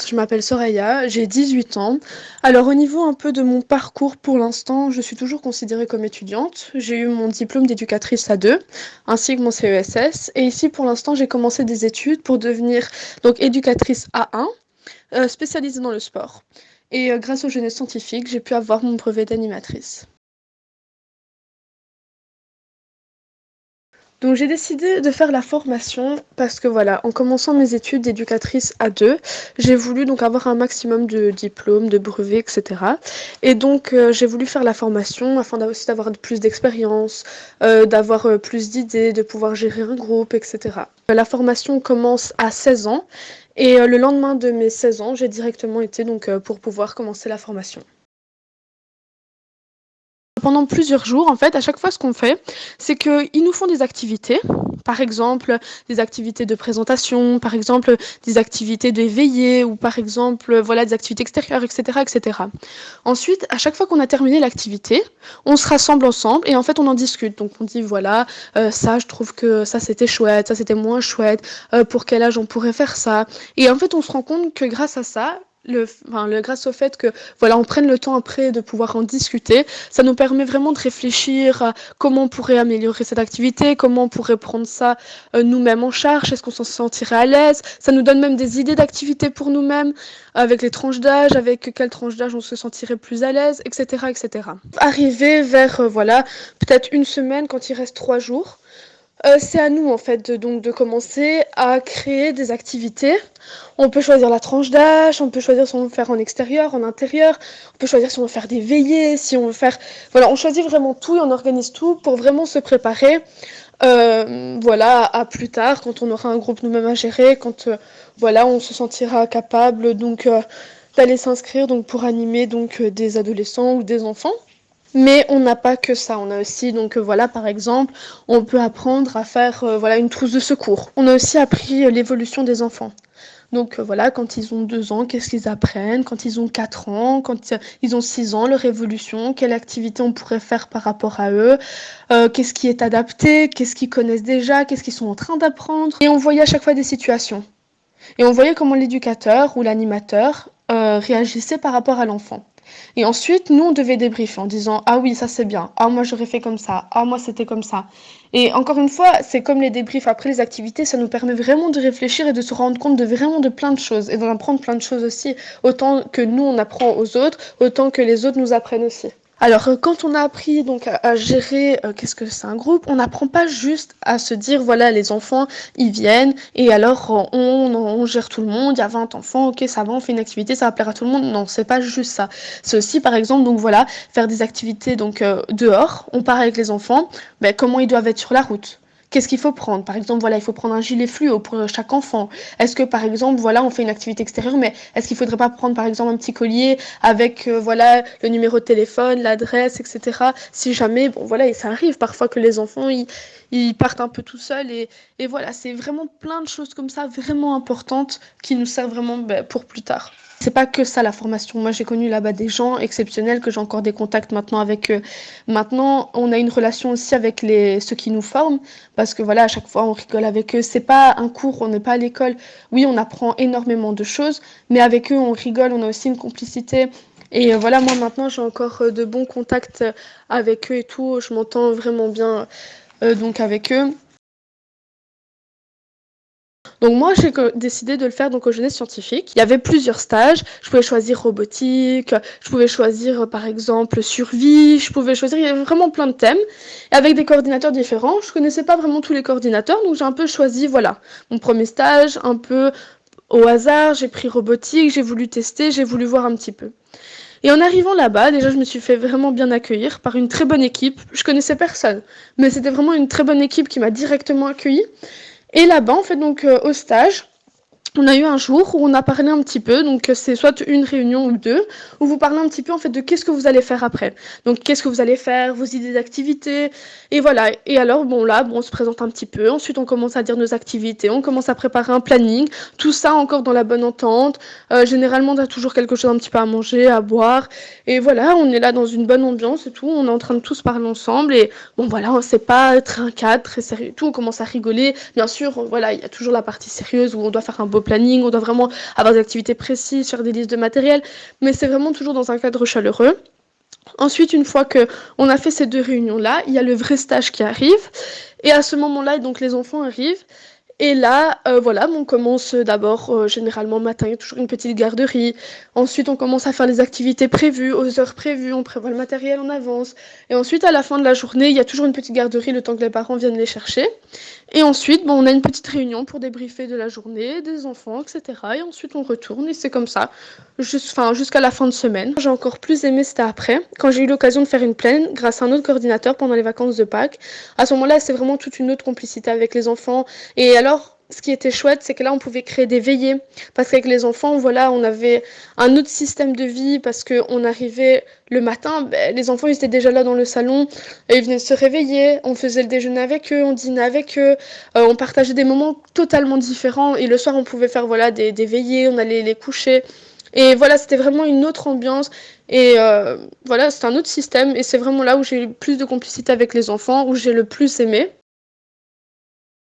je m'appelle Soraya, j'ai 18 ans. Alors au niveau un peu de mon parcours pour l'instant, je suis toujours considérée comme étudiante. J'ai eu mon diplôme d'éducatrice A2 ainsi que mon CESS. Et ici pour l'instant, j'ai commencé des études pour devenir donc éducatrice A1, spécialisée dans le sport. Et grâce aux Jeunesse scientifiques, j'ai pu avoir mon brevet d'animatrice. Donc j'ai décidé de faire la formation parce que voilà, en commençant mes études d'éducatrice A2, j'ai voulu donc avoir un maximum de diplômes, de brevets, etc. Et donc j'ai voulu faire la formation afin aussi d'avoir plus d'expérience, d'avoir plus d'idées, de pouvoir gérer un groupe, etc. La formation commence à 16 ans et le lendemain de mes 16 ans, j'ai directement été donc pour pouvoir commencer la formation. Pendant plusieurs jours, en fait, à chaque fois, ce qu'on fait, c'est qu'ils nous font des activités. Par exemple, des activités de présentation, par exemple, des activités de veillée, ou par exemple, voilà, des activités extérieures, etc., etc. Ensuite, à chaque fois qu'on a terminé l'activité, on se rassemble ensemble et en fait, on en discute. Donc, on dit, voilà, ça, je trouve que ça, c'était chouette, ça, c'était moins chouette, pour quel âge on pourrait faire ça. Et en fait, on se rend compte que grâce à ça, grâce au fait que voilà, on prenne le temps après de pouvoir en discuter, ça nous permet vraiment de réfléchir à comment on pourrait améliorer cette activité, comment on pourrait prendre ça nous-mêmes en charge, est-ce qu'on s'en sentirait à l'aise. Ça nous donne même des idées d'activités pour nous-mêmes, avec les tranches d'âge, avec quelle tranche d'âge on se sentirait plus à l'aise, etc. etc. Arriver vers, voilà, peut-être une semaine quand il reste 3 jours. C'est à nous en fait de commencer à créer des activités. On peut choisir la tranche d'âge, on peut choisir si on veut faire en extérieur, en intérieur, on peut choisir si on veut faire des veillées, si on veut faire... Voilà, on choisit vraiment tout et on organise tout pour vraiment se préparer voilà, à plus tard, quand on aura un groupe nous-mêmes à gérer, quand voilà, on se sentira capable donc d'aller s'inscrire donc pour animer donc des adolescents ou des enfants. Mais on n'a pas que ça, on a aussi, donc voilà, par exemple, on peut apprendre à faire voilà, une trousse de secours. On a aussi appris l'évolution des enfants. Donc voilà, quand ils ont 2 ans, qu'est-ce qu'ils apprennent? Quand ils ont 4 ans, quand ils ont 6 ans, leur évolution, quelle activité on pourrait faire par rapport à eux, qu'est-ce qui est adapté, qu'est-ce qu'ils connaissent déjà, qu'est-ce qu'ils sont en train d'apprendre. Et on voyait à chaque fois des situations. Et on voyait comment l'éducateur ou l'animateur réagissait par rapport à l'enfant. Et ensuite, nous, on devait débriefer en disant « Ah oui, ça c'est bien. Ah, moi, j'aurais fait comme ça. Ah, moi, c'était comme ça. » Et encore une fois, c'est comme les débriefs après les activités, ça nous permet vraiment de réfléchir et de se rendre compte de vraiment de plein de choses et d'en apprendre plein de choses aussi, autant que nous, on apprend aux autres, autant que les autres nous apprennent aussi. Alors, quand on a appris donc à gérer, qu'est-ce que c'est un groupe, on n'apprend pas juste à se dire voilà, les enfants, ils viennent et alors on gère tout le monde, il y a 20 enfants, ok, ça va, on fait une activité, ça va plaire à tout le monde. Non, c'est pas juste ça. C'est aussi, par exemple, donc voilà, faire des activités donc dehors. On part avec les enfants, ben, comment ils doivent être sur la route. Qu'est-ce qu'il faut prendre? Par exemple, voilà, il faut prendre un gilet fluo pour chaque enfant. Est-ce que, par exemple, voilà, on fait une activité extérieure, mais est-ce qu'il faudrait pas prendre, par exemple, un petit collier avec, voilà, le numéro de téléphone, l'adresse, etc. Si jamais, bon, voilà, et ça arrive parfois que les enfants, ils partent un peu tout seuls et voilà, c'est vraiment plein de choses comme ça, vraiment importantes, qui nous servent vraiment pour plus tard. C'est pas que ça la formation. Moi, j'ai connu là-bas des gens exceptionnels que j'ai encore des contacts maintenant avec eux. Maintenant, on a une relation aussi avec ceux qui nous forment parce que voilà, à chaque fois, on rigole avec eux. C'est pas un cours, on n'est pas à l'école. Oui, on apprend énormément de choses, mais avec eux, on rigole, on a aussi une complicité. Et voilà, moi maintenant, j'ai encore de bons contacts avec eux et tout. Je m'entends vraiment bien donc avec eux. Donc moi, j'ai décidé de le faire donc aux Jeunesse scientifiques. Il y avait plusieurs stages. Je pouvais choisir robotique, je pouvais choisir par exemple survie, je pouvais choisir, il y avait vraiment plein de thèmes. Et avec des coordinateurs différents, je connaissais pas vraiment tous les coordinateurs, donc j'ai un peu choisi, voilà, mon premier stage, un peu au hasard, j'ai pris robotique, j'ai voulu tester, j'ai voulu voir un petit peu. Et en arrivant là-bas, déjà, je me suis fait vraiment bien accueillir par une très bonne équipe. Je connaissais personne, mais c'était vraiment une très bonne équipe qui m'a directement accueillie. Et là-bas, en fait, donc au stage, on a eu un jour où on a parlé un petit peu, donc c'est soit une réunion ou deux, où vous parlez un petit peu en fait de qu'est-ce que vous allez faire après. Donc qu'est-ce que vous allez faire, vos idées d'activités, et voilà. Et alors bon là, bon, on se présente un petit peu, ensuite on commence à dire nos activités, on commence à préparer un planning, tout ça encore dans la bonne entente. Généralement on a toujours quelque chose un petit peu à manger, à boire, et voilà, on est là dans une bonne ambiance et tout, on est en train de tous parler ensemble, et bon voilà, c'est pas très un cadre, très sérieux, tout, on commence à rigoler. Bien sûr, voilà, il y a toujours la partie sérieuse où on doit faire un beau planning, on doit vraiment avoir des activités précises, faire des listes de matériel, mais c'est vraiment toujours dans un cadre chaleureux. Ensuite, une fois qu'on a fait ces 2 réunions-là, il y a le vrai stage qui arrive. Et à ce moment-là, donc les enfants arrivent. Et là, voilà, on commence d'abord, généralement le matin, il y a toujours une petite garderie. Ensuite, on commence à faire les activités prévues, aux heures prévues, on prévoit le matériel en avance. Et ensuite, à la fin de la journée, il y a toujours une petite garderie, le temps que les parents viennent les chercher. Et ensuite, bon, on a une petite réunion pour débriefer de la journée, des enfants, etc. Et ensuite, on retourne, et c'est comme ça, jusqu'à la fin de semaine. J'ai encore plus aimé, c'était après, quand j'ai eu l'occasion de faire une plaine, grâce à un autre coordinateur pendant les vacances de Pâques. À ce moment-là, c'est vraiment toute une autre complicité avec les enfants. Et alors, ce qui était chouette, c'est que là, on pouvait créer des veillées. Parce qu'avec les enfants, voilà, on avait un autre système de vie, parce qu'on arrivait le matin, les enfants, ils étaient déjà là dans le salon, et ils venaient se réveiller, on faisait le déjeuner avec eux, on dînait avec eux, on partageait des moments totalement différents, et le soir, on pouvait faire, voilà, des veillées, on allait les coucher. Et voilà, c'était vraiment une autre ambiance, et voilà, c'était un autre système, et c'est vraiment là où j'ai eu plus de complicité avec les enfants, où j'ai le plus aimé.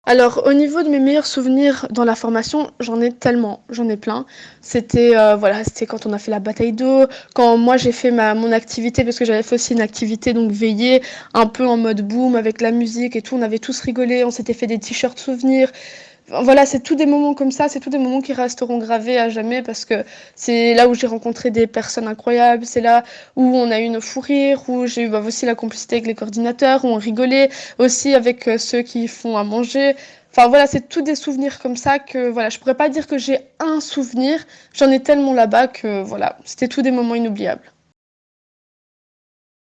Alors, au niveau de mes meilleurs souvenirs dans la formation, j'en ai tellement, j'en ai plein. C'était voilà, c'était quand on a fait la bataille d'eau, quand moi j'ai fait mon activité, parce que j'avais fait aussi une activité, donc veillée, un peu en mode boom, avec la musique et tout, on avait tous rigolé, on s'était fait des t-shirts souvenirs. Voilà, c'est tous des moments comme ça, c'est tous des moments qui resteront gravés à jamais parce que c'est là où j'ai rencontré des personnes incroyables, c'est là où on a eu nos fous rires, où j'ai eu aussi la complicité avec les coordinateurs, où on rigolait, aussi avec ceux qui font à manger. Enfin voilà, c'est tous des souvenirs comme ça que voilà, je pourrais pas dire que j'ai un souvenir, j'en ai tellement là-bas que voilà, c'était tous des moments inoubliables.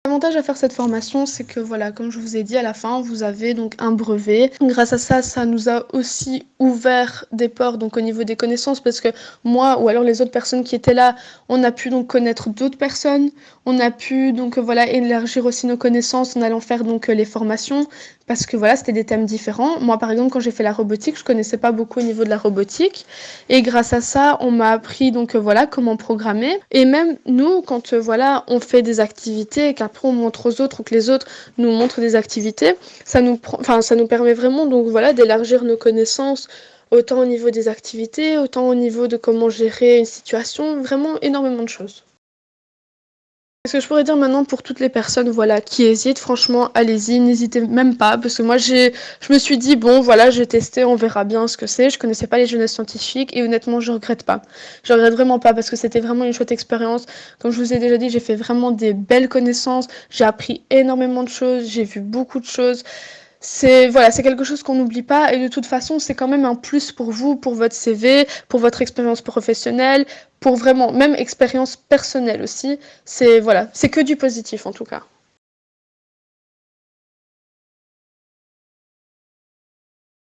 L'avantage à faire cette formation, c'est que voilà, comme je vous ai dit, à la fin, vous avez donc un brevet. Grâce à ça, ça nous a aussi ouvert des portes donc au niveau des connaissances parce que moi ou alors les autres personnes qui étaient là, on a pu donc connaître d'autres personnes, on a pu donc voilà élargir aussi nos connaissances en allant faire donc les formations parce que voilà, c'était des thèmes différents. Moi par exemple, quand j'ai fait la robotique, je connaissais pas beaucoup au niveau de la robotique et grâce à ça, on m'a appris donc voilà comment programmer et même nous quand voilà, on fait des activités et qu'après on montre aux autres ou que les autres nous montrent des activités, ça nous permet vraiment donc voilà d'élargir nos connaissances autant au niveau des activités, autant au niveau de comment gérer une situation, vraiment énormément de choses. Ce que je pourrais dire maintenant pour toutes les personnes voilà, qui hésitent, franchement, allez-y, n'hésitez même pas, parce que moi, je me suis dit, bon, voilà, j'ai testé, on verra bien ce que c'est. Je connaissais pas les jeunesses scientifiques, et honnêtement, je regrette pas. Je regrette vraiment pas, parce que c'était vraiment une chouette expérience. Comme je vous ai déjà dit, j'ai fait vraiment des belles connaissances, j'ai appris énormément de choses, j'ai vu beaucoup de choses. C'est voilà, c'est quelque chose qu'on n'oublie pas et de toute façon, c'est quand même un plus pour vous, pour votre CV, pour votre expérience professionnelle, pour vraiment même expérience personnelle aussi. C'est voilà, c'est que du positif en tout cas.